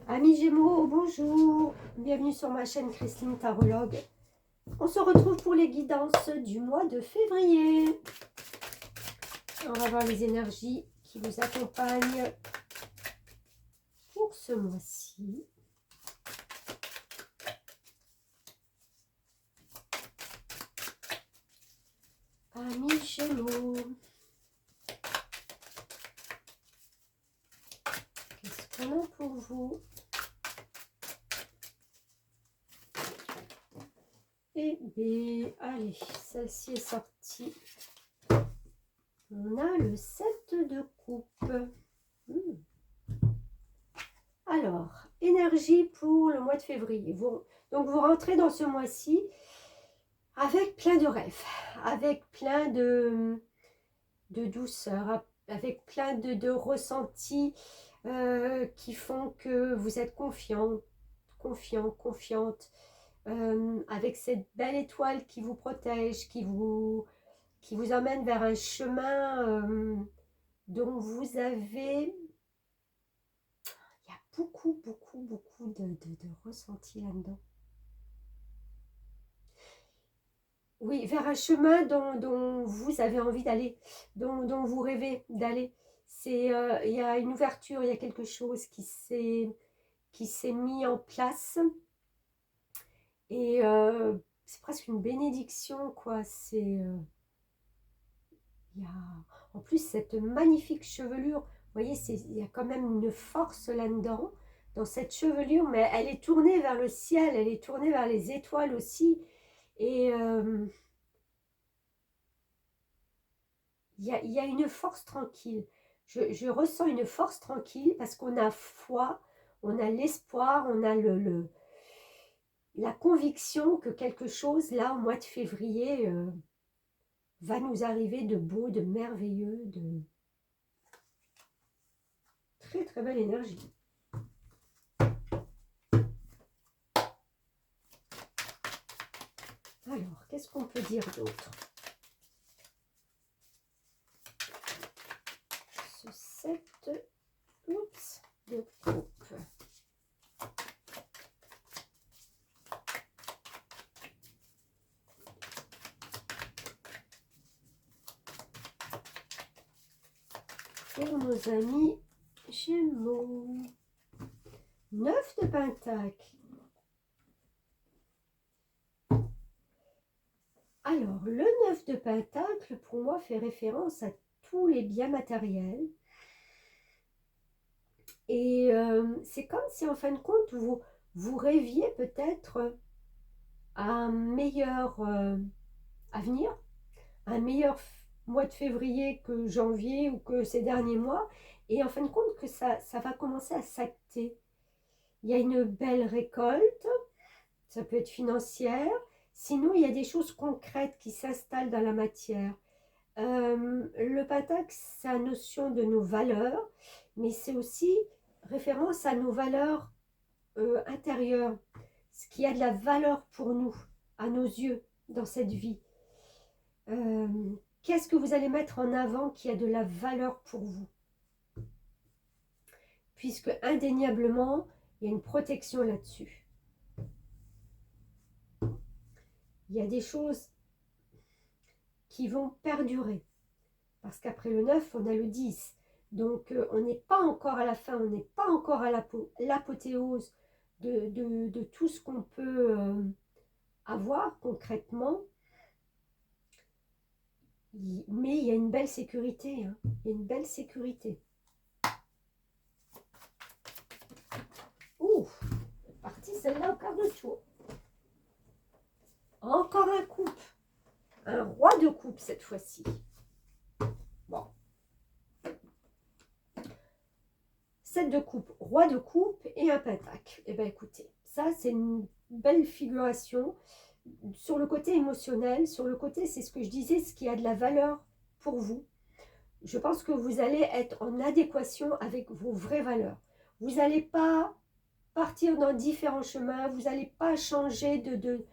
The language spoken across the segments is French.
Amis Gémeaux, bonjour, bienvenue sur ma chaîne Christine Tarologue. On se retrouve pour les guidances du mois de février. On va voir les énergies qui vous accompagnent pour ce mois-ci. Amis Gémeaux, qu'est-ce qu'on a pour vous? Eh bien, allez, celle-ci est sortie. On a le 7 de coupe. Alors, énergie pour le mois de février. Donc, vous rentrez dans ce mois-ci avec plein de rêves, avec plein de douceur, avec plein de ressentis qui font que vous êtes confiante, avec cette belle étoile qui vous protège, qui vous emmène vers un chemin dont vous avez... Il y a beaucoup de ressentis là-dedans. Oui, vers un chemin dont vous avez envie d'aller, dont vous rêvez d'aller. Il y a une ouverture, il y a quelque chose qui s'est mis en place. Et c'est presque une bénédiction, quoi. Il y a en plus cette magnifique chevelure. Vous voyez, il y a quand même une force là-dedans, dans cette chevelure, mais elle est tournée vers le ciel, elle est tournée vers les étoiles aussi. Et il y a une force tranquille. Je ressens une force tranquille parce qu'on a foi, on a l'espoir, on a la conviction que quelque chose, là, au mois de février, va nous arriver de beau, de merveilleux, de très belle énergie. Alors, qu'est-ce qu'on peut dire d'autre? Ce 7 de coupe. Pour nos amis Gémeaux. 9 de Pentacle. Alors, le 9 de Pentacle, pour moi, fait référence à tous les biens matériels. Et c'est comme si, en fin de compte, vous rêviez peut-être à un meilleur avenir, un meilleur mois de février que janvier ou que ces derniers mois. Et en fin de compte, que ça va commencer à s'acter. Il y a une belle récolte, ça peut être financière. Sinon, il y a des choses concrètes qui s'installent dans la matière. Le pentacle, c'est la notion de nos valeurs, mais c'est aussi référence à nos valeurs intérieures, ce qui a de la valeur pour nous, à nos yeux, dans cette vie. Qu'est-ce que vous allez mettre en avant qui a de la valeur pour vous? Puisque indéniablement, il y a une protection là-dessus. Il y a des choses qui vont perdurer. Parce qu'après le 9, on a le 10. Donc, on n'est pas encore à la fin, on n'est pas encore à l'apothéose de tout ce qu'on peut avoir concrètement. Mais il y a une belle sécurité. Hein. Il y a une belle sécurité. Ouh, c'est parti celle-là au quart de tour. Encore un coupe. Un roi de coupe cette fois-ci. Bon. 7 de coupe, roi de coupe et un pentacle. Eh bien écoutez, ça c'est une belle figuration. Sur le côté émotionnel, sur le côté, c'est ce que je disais, ce qui a de la valeur pour vous. Je pense que vous allez être en adéquation avec vos vraies valeurs. Vous n'allez pas partir dans différents chemins, vous n'allez pas changer de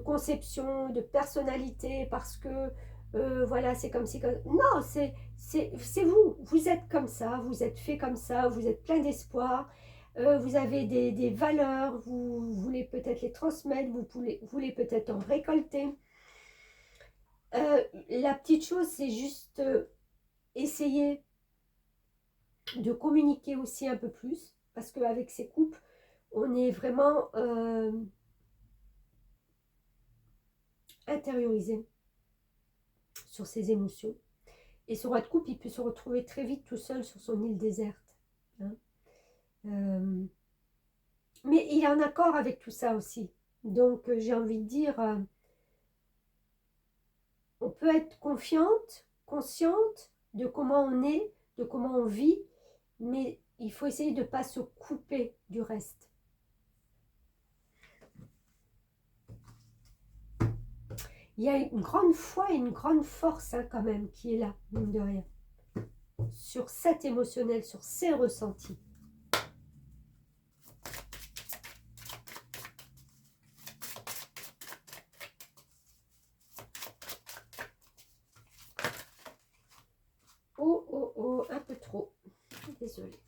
conception, de personnalité, parce que voilà, c'est comme si... Non, c'est vous. Vous êtes comme ça, vous êtes fait comme ça, vous êtes plein d'espoir. Vous avez des valeurs, vous voulez peut-être les transmettre, voulez peut-être en récolter. La petite chose, c'est juste essayer de communiquer aussi un peu plus, parce qu'avec ces coupes, on est vraiment intériorisé sur ses émotions. Et ce roi de coupe, il peut se retrouver très vite tout seul sur son île déserte. Hein. Mais il est en accord avec tout ça aussi. Donc, j'ai envie de dire, on peut être confiante, consciente de comment on est, de comment on vit, mais il faut essayer de ne pas se couper du reste. Il y a une grande foi et une grande force hein, quand même qui est là, mine de rien, sur cet émotionnel, sur ces ressentis. Oh, oh, oh, un peu trop. Désolée.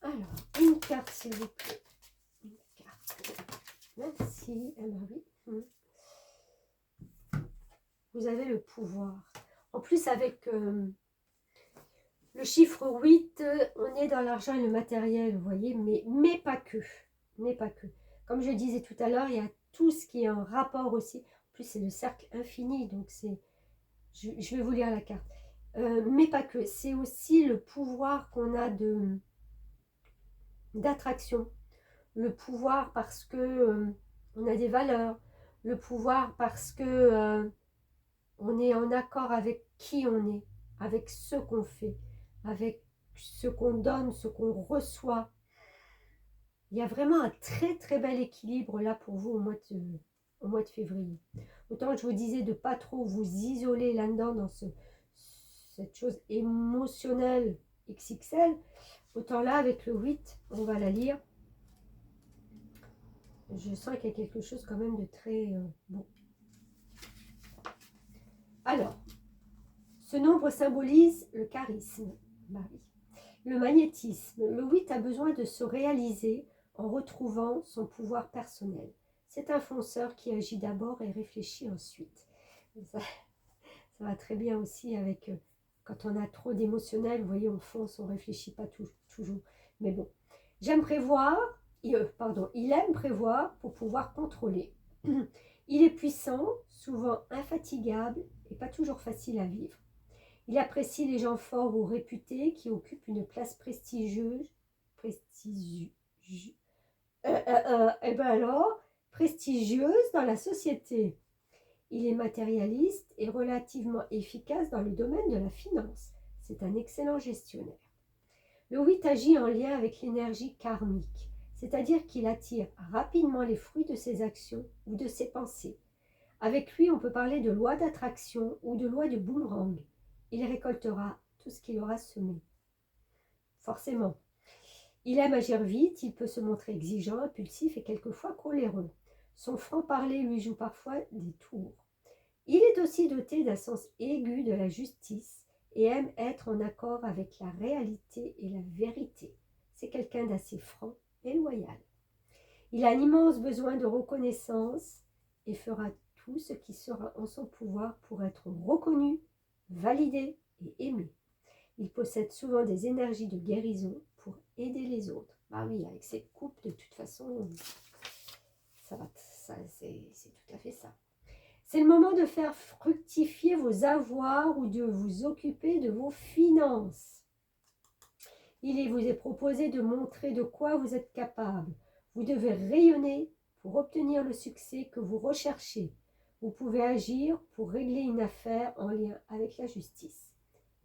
Alors, une carte s'il vous plaît. Une carte. Merci, Anne-Marie. Vous avez le pouvoir. En plus, avec le chiffre 8, on est dans l'argent et le matériel, vous voyez, mais pas que. Mais pas que. Comme je disais tout à l'heure, il y a tout ce qui est en rapport aussi. En plus, c'est le cercle infini, donc c'est... Je vais vous lire la carte. Mais pas que. C'est aussi le pouvoir qu'on a d'attraction. Le pouvoir parce que on a des valeurs. Le pouvoir parce que on est en accord avec qui on est, avec ce qu'on fait, avec ce qu'on donne, ce qu'on reçoit. Il y a vraiment un très très bel équilibre là pour vous au mois de février. Autant je vous disais de ne pas trop vous isoler là-dedans dans cette chose émotionnelle XXL, autant là avec le 8, on va la lire. Je sens qu'il y a quelque chose quand même de très bon. Alors, ce nombre symbolise le charisme, Marie. Le magnétisme. Le 8 a besoin de se réaliser en retrouvant son pouvoir personnel. C'est un fonceur qui agit d'abord et réfléchit ensuite. Ça va très bien aussi avec quand on a trop d'émotionnel, vous voyez, on fonce, on ne réfléchit pas toujours. Mais bon, j'aime prévoir, il aime prévoir pour pouvoir contrôler. Il est puissant, souvent infatigable et pas toujours facile à vivre. Il apprécie les gens forts ou réputés qui occupent une place prestigieuse dans la société. Il est matérialiste et relativement efficace dans le domaine de la finance. C'est un excellent gestionnaire. Le 8 agit en lien avec l'énergie karmique, c'est-à-dire qu'il attire rapidement les fruits de ses actions ou de ses pensées. Avec lui, on peut parler de loi d'attraction ou de loi de boomerang. Il récoltera tout ce qu'il aura semé. Forcément. Il aime agir vite, il peut se montrer exigeant, impulsif et quelquefois coléreux. Son franc-parler lui joue parfois des tours. Il est aussi doté d'un sens aigu de la justice et aime être en accord avec la réalité et la vérité. C'est quelqu'un d'assez franc et loyal. Il a un immense besoin de reconnaissance et fera tout ce qui sera en son pouvoir pour être reconnu, validé et aimé. Il possède souvent des énergies de guérison pour aider les autres. Bah oui, avec cette coupe, de toute façon, c'est tout à fait ça. C'est le moment de faire fructifier vos avoirs ou de vous occuper de vos finances. Il vous est proposé de montrer de quoi vous êtes capable. Vous devez rayonner pour obtenir le succès que vous recherchez. Vous pouvez agir pour régler une affaire en lien avec la justice.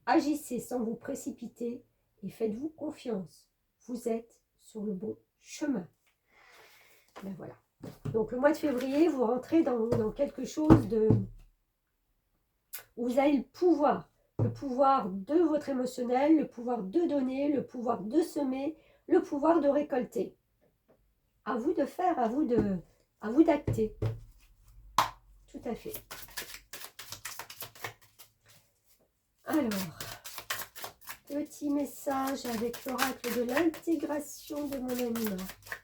Agissez sans vous précipiter et faites-vous confiance. Vous êtes sur le bon chemin. Ben voilà. Donc le mois de février, vous rentrez dans quelque chose de... où vous avez le pouvoir de votre émotionnel, le pouvoir de donner, le pouvoir de semer, le pouvoir de récolter. À vous de faire, à vous d'acter. tout à fait. Alors, petit message avec l'oracle de l'intégration de mon ami Marc.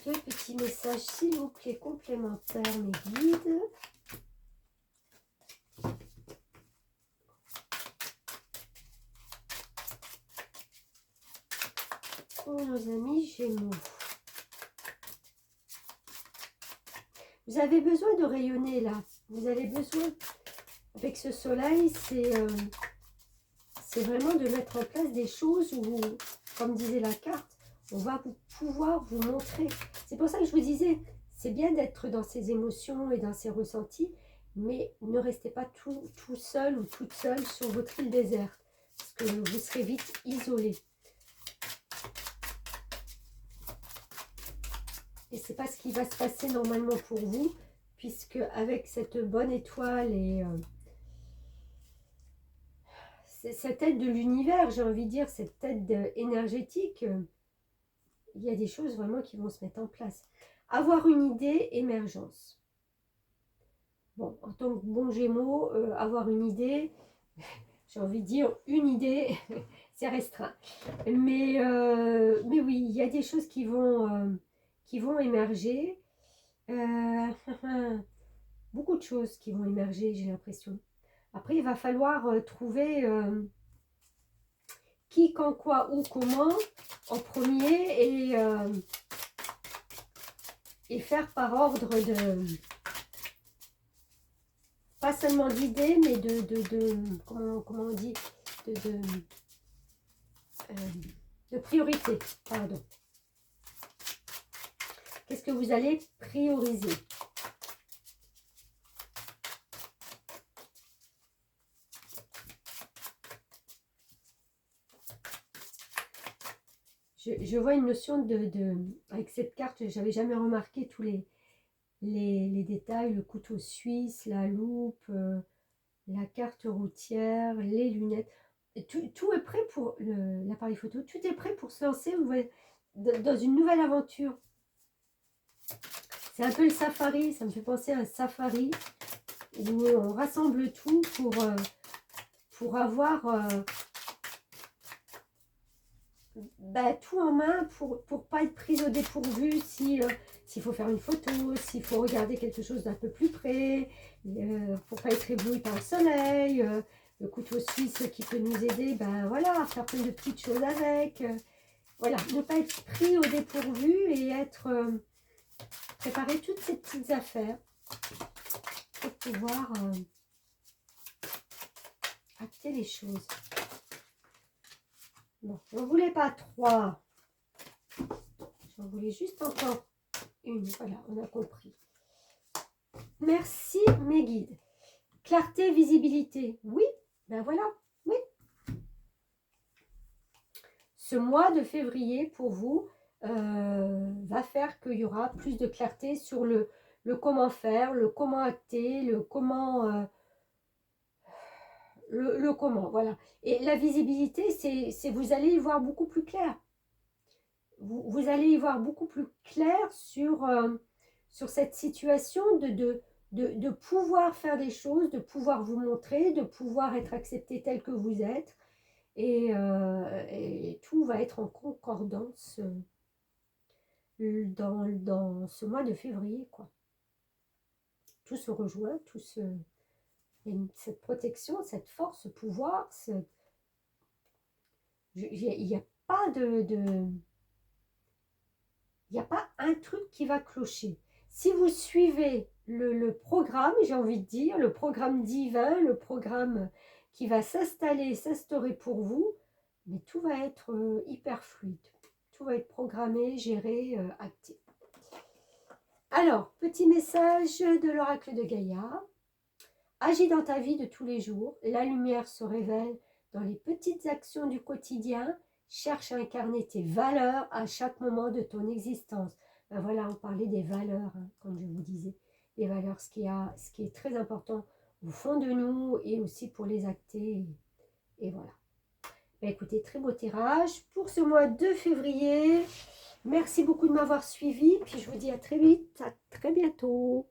Deux petits messages, s'il vous plaît, complémentaires, mes guides. Pour nos amis Gémeaux. Vous avez besoin de rayonner là. Vous avez besoin, avec ce soleil, c'est vraiment de mettre en place des choses où, comme disait la carte, on va pouvoir vous montrer. C'est pour ça que je vous disais, c'est bien d'être dans ses émotions et dans ses ressentis, mais ne restez pas tout seul ou toute seule sur votre île déserte, parce que vous serez vite isolé. Et c'est pas ce qui va se passer normalement pour vous, puisque avec cette bonne étoile et cette aide de l'univers, j'ai envie de dire, cette aide énergétique, il y a des choses vraiment qui vont se mettre en place. Avoir une idée, émergence. Bon, en tant que bon Gémeaux, avoir une idée, j'ai envie de dire une idée, c'est restreint. Mais oui, il y a des choses qui vont émerger. Beaucoup de choses qui vont émerger, j'ai l'impression. Après, il va falloir trouver qui, quand, quoi, où, comment en premier et faire par ordre de... Pas seulement d'idées, mais comment on dit de priorité, pardon. Qu'est-ce que vous allez prioriser? Je vois une notion avec cette carte, je n'avais jamais remarqué tous les détails, le couteau suisse, la loupe, la carte routière, les lunettes. Tout est prêt pour l'appareil photo, tout est prêt pour se lancer dans une nouvelle aventure. C'est un peu le safari, ça me fait penser à un safari où on rassemble tout pour avoir tout en main, pour pas être prise au dépourvu s'il faut faire une photo, s'il faut regarder quelque chose d'un peu plus près, pour pas être ébloui par le soleil, le couteau suisse qui peut nous aider, voilà, à faire plein de petites choses avec. Voilà, ne pas être pris au dépourvu et être préparer toutes ces petites affaires pour pouvoir acter les choses. Bon, j'en voulais pas 3. J'en voulais juste encore une. Voilà, on a compris. Merci mes guides. Clarté, visibilité. Oui, ben voilà. Oui. Ce mois de février pour vous va faire qu'il y aura plus de clarté sur le comment faire, le comment acter, le comment... le comment, voilà. Et la visibilité, c'est vous allez y voir beaucoup plus clair. Vous allez y voir beaucoup plus clair sur cette situation de pouvoir faire des choses, de pouvoir vous montrer, de pouvoir être accepté tel que vous êtes. Et tout va être en concordance dans ce mois de février, quoi. Tout se rejoint, cette protection, cette force, ce pouvoir, il n'y a pas il n'y a pas un truc qui va clocher. Si vous suivez le programme, j'ai envie de dire, le programme divin, le programme qui va s'installer, s'instaurer pour vous, mais tout va être hyper fluide. Tout va être programmé, géré, acté. Alors, petit message de l'oracle de Gaïa. Agis dans ta vie de tous les jours. La lumière se révèle dans les petites actions du quotidien. Cherche à incarner tes valeurs à chaque moment de ton existence. Voilà, on parlait des valeurs, hein, comme je vous disais. Les valeurs, ce qui est très important au fond de nous et aussi pour les acter. Et voilà. Bah, écoutez, très beau tirage pour ce mois de février. Merci beaucoup de m'avoir suivi. Puis je vous dis à très vite, à très bientôt.